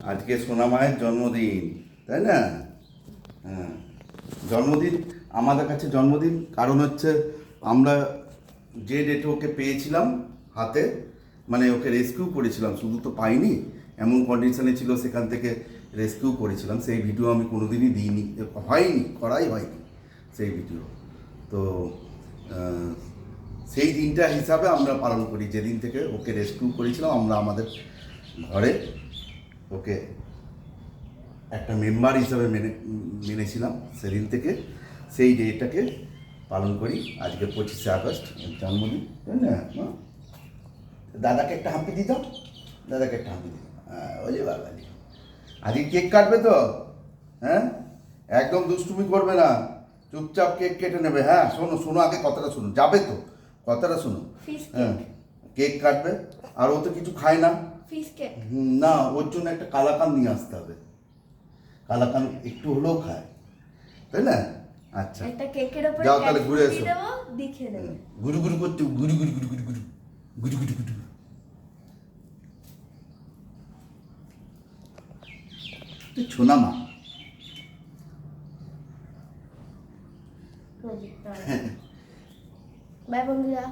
আজকে সোনা মায়ের জন্মদিন, তাই না? হ্যাঁ, জন্মদিন আমাদের কাছে জন্মদিন কারণ হচ্ছে আমরা যে ডেটে ওকে পেয়েছিলাম হাতে, মানে ওকে রেস্কিউ করেছিলাম, শুধু তো পাইনি, এমন কন্ডিশনে ছিল সেখান থেকে রেস্কিউ করেছিলাম। সেই ভিডিও আমি কোনোদিনই দিইনি, করাই হয়নি সেই ভিডিও। তো সেই দিনটা হিসাবে আমরা পালন করি, যেদিন থেকে ওকে রেস্কিউ করেছিলাম আমরা আমাদের ঘরে ওকে একটা মেম্বার হিসাবে মেনেছিলাম। সেদিন থেকে সেই ডেটাকে পালন করি। আজকে 25শে আগস্ট জন্মদিন, তাই না? দাদাকে একটা হাঁপি দিতাম, দাদাকে একটা হাঁপি দিতাম। ওলে বাবা, আজকে কেক কাটবে তো? হ্যাঁ, একদম দুষ্টুমি করবে না, চুপচাপ কেক কেটে নেবে। হ্যাঁ, শোনো শোনো, আগে কথাটা শুনো, যাবে তো, কথাটা শুনো। হ্যাঁ, কেক কাটবে। আর ও তো কিছু খায় না। না, ওর জন্য একটা কালাকান নিয়ে আসতে হবে। কালাকান একটু হলেও খায়, তাই না? আচ্ছা, একটা কেকের উপরে যাও তাহলে ঘুরে এসো। দেখে দেবো গুরু গুরু করতে, গুরু গুরু গুরু গুরু গুরু গুরু গুরু গুরু। ছোনা মা, বাই বন্ধুরা।